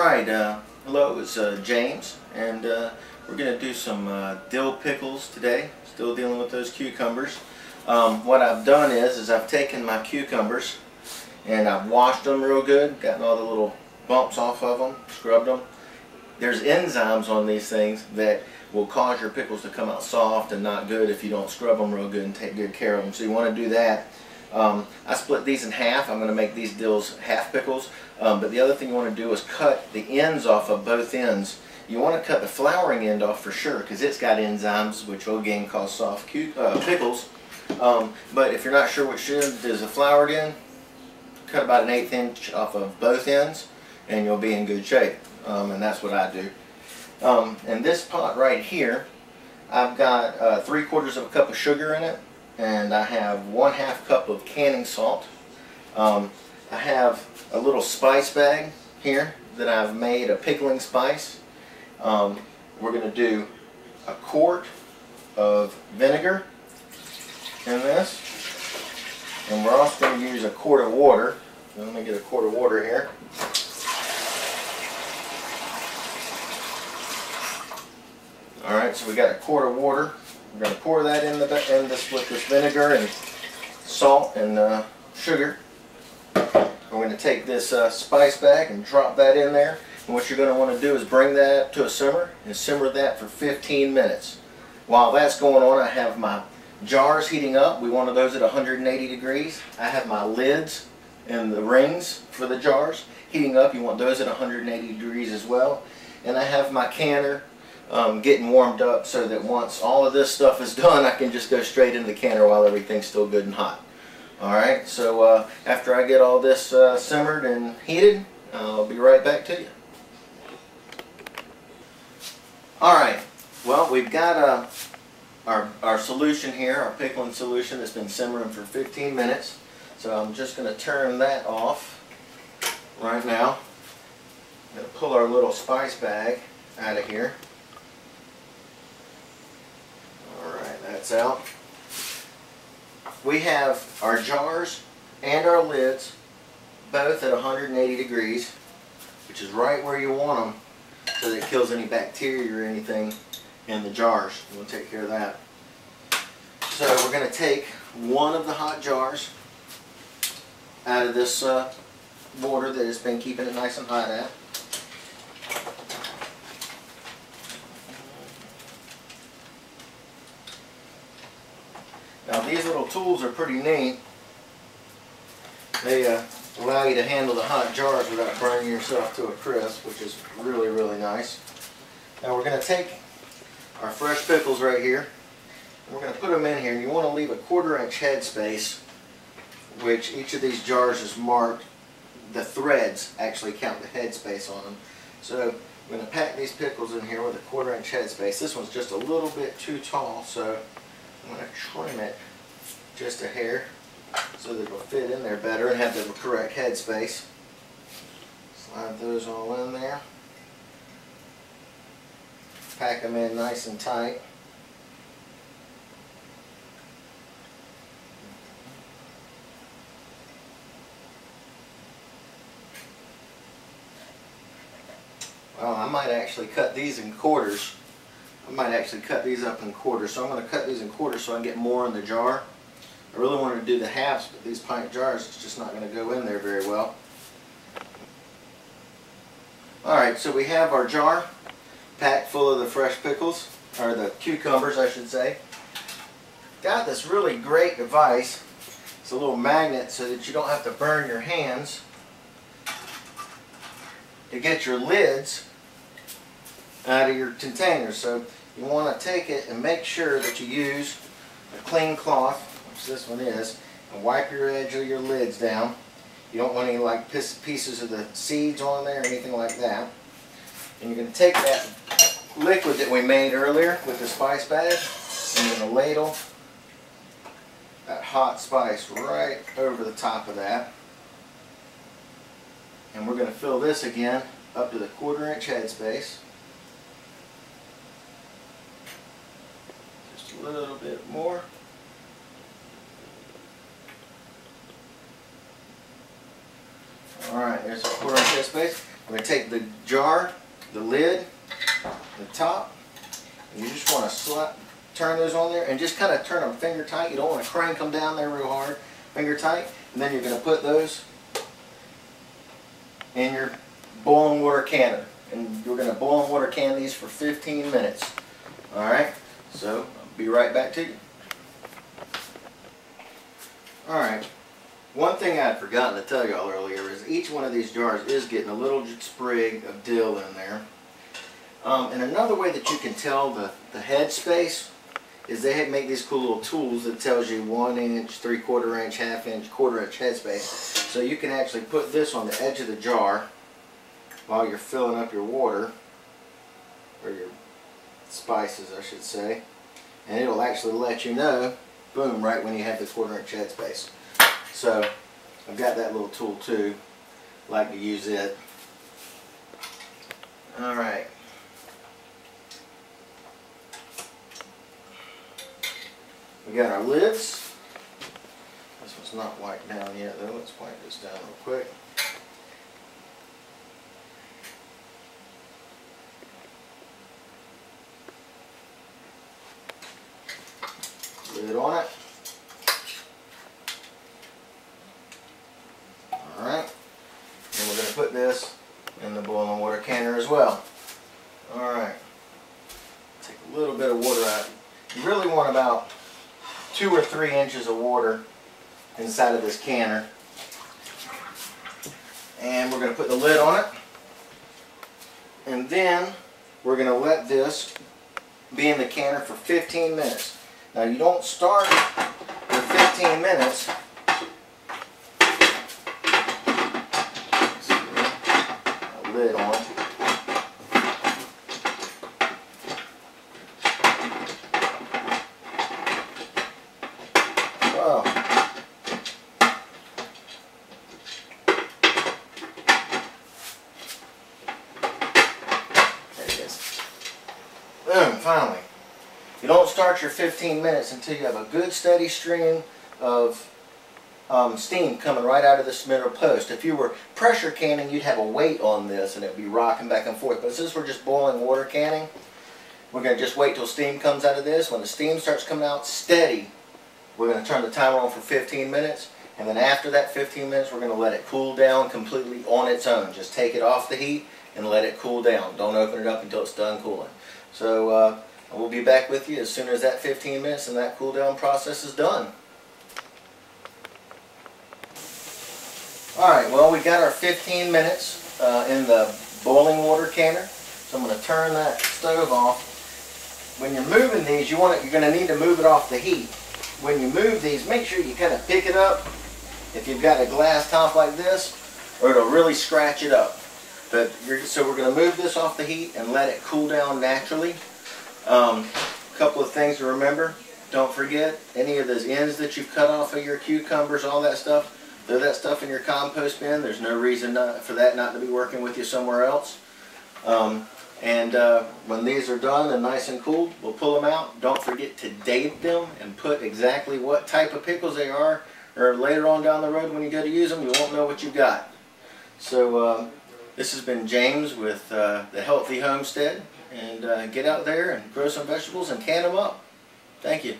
Alright, hello, it's James, and we're going to do some dill pickles today. Still dealing with those cucumbers. What I've done is I've taken my cucumbers and I've washed them real good, gotten all the little bumps off of them, scrubbed them. There's enzymes on these things that will cause your pickles to come out soft and not good if you don't scrub them real good and take good care of them. So you want to do that. I split these in half. I'm going to make these dills half pickles. But the other thing you want to do is cut the ends off of both ends. You want to cut the flowering end off for sure because it's got enzymes which will again cause soft pickles. But if you're not sure which end is a flowered end, cut about 1/8 inch off of both ends and you'll be in good shape. And that's what I do. In this pot right here, I've got 3/4 cup of sugar in it, and I have 1/2 cup of canning salt. I have a little spice bag here that I've made a pickling spice. We're going to do 1/4 of vinegar in this, and we're also going to use 1/4 of water. Let me get 1/4 of water here. Alright, so we got 1/4 of water. We're going to pour that in this with this vinegar and salt and sugar. We're going to take this spice bag and drop that in there. And what you're going to want to do is bring that up to a simmer and simmer that for 15 minutes. While that's going on, I have my jars heating up. We wanted those at 180 degrees. I have my lids and the rings for the jars heating up. You want those at 180 degrees as well. And I have my canner getting warmed up so that once all of this stuff is done, I can just go straight into the canner while everything's still good and hot. Alright, so after I get all this simmered and heated, I'll be right back to you. Alright, well, we've got our solution here, our pickling solution that's been simmering for 15 minutes. So I'm just going to turn that off right now. I'm going to pull our little spice bag out of here. Alright, that's out. We have our jars and our lids both at 180 degrees, which is right where you want them so that it kills any bacteria or anything in the jars. You want to take care of that. So we're going to take one of the hot jars out of this water that has been keeping it nice and hot at. Now these little tools are pretty neat. They allow you to handle the hot jars without burning yourself to a crisp, which is really, really nice. Now we're going to take our fresh pickles right here, and we're going to put them in here. And you want to leave a 1/4 inch head space, which each of these jars is marked. The threads actually count the head space on them. So I'm going to pack these pickles in here with a 1/4 inch head space. This one's just a little bit too tall, so I'm going to trim it just a hair so that it'll fit in there better and have the correct head space. Slide those all in there. Pack them in nice and tight. Well, I might actually cut these in quarters. I might actually cut these up in quarters. So I'm going to cut these in quarters so I can get more in the jar. I really wanted to do the halves, but these pint jars, it's just not going to go in there very well. Alright, so we have our jar packed full of the fresh pickles, or the cucumbers I should say. Got this really great device. It's a little magnet so that you don't have to burn your hands to get your lids out of your containers. So you want to take it and make sure that you use a clean cloth, which this one is, and wipe your edge of your lids down. You don't want any like pieces of the seeds on there or anything like that. And you're going to take that liquid that we made earlier with the spice bag and you're going to ladle that hot spice right over the top of that. And we're going to fill this again up to the 1/4 inch head space. Just a little bit more. Alright, there's a 1/4 inch head space. I'm going to take the jar, the lid, the top, and you just want to turn those on there and just kind of turn them finger tight. You don't want to crank them down there real hard, finger tight. And then you're going to put those in your boiling water canner. And you're going to boil and water can these for 15 minutes. Alright, so I'll be right back to you. Alright, one thing I'd forgotten to tell y'all earlier is each one of these jars is getting a little sprig of dill in there. And another way that you can tell the head space is they make these cool little tools that tells you 1 inch, 3/4 inch, 1/2 inch, 1/4 inch head space. So you can actually put this on the edge of the jar while you're filling up your water, or your spices I should say, and it'll actually let you know, boom, right when you have the 1/4 inch head space. So I've got that little tool too, like to use it. Alright. We got our lids. This one's not wiped down yet though. Let's wipe this down real quick. Lid on it. Alright. And we're going to put this in the boiling water canner as well. Alright. Take a little bit of water out. You really want about 2 or 3 inches of water inside of this canner. And we're going to put the lid on it. And then we're going to let this be in the canner for 15 minutes. Now you don't start with 15 minutes. Lid on. Wow. There it is. Boom, finally. You don't start your 15 minutes until you have a good steady stream of steam coming right out of this middle post. If you were pressure canning, you'd have a weight on this and it would be rocking back and forth. But since we're just boiling water canning, we're going to just wait till steam comes out of this. When the steam starts coming out steady, we're going to turn the timer on for 15 minutes. And then after that 15 minutes, we're going to let it cool down completely on its own. Just take it off the heat and let it cool down. Don't open it up until it's done cooling. So we'll be back with you as soon as that 15 minutes and that cool down process is done. Alright, well, we got our 15 minutes in the boiling water canner. So I'm going to turn that stove off. When you're moving these, you're going to need to move it off the heat. When you move these, make sure you kind of pick it up if you've got a glass top like this, or it'll really scratch it up. But so we're going to move this off the heat and let it cool down naturally. A couple of things to remember. Don't forget, any of those ends that you've cut off of your cucumbers, all that stuff, throw that stuff in your compost bin. There's no reason for that not to be working with you somewhere else. When these are done and nice and cool, we'll pull them out. Don't forget to date them and put exactly what type of pickles they are, or later on down the road when you go to use them, you won't know what you've got. So this has been James with the Healthy Homestead, and get out there and grow some vegetables and can them up. Thank you.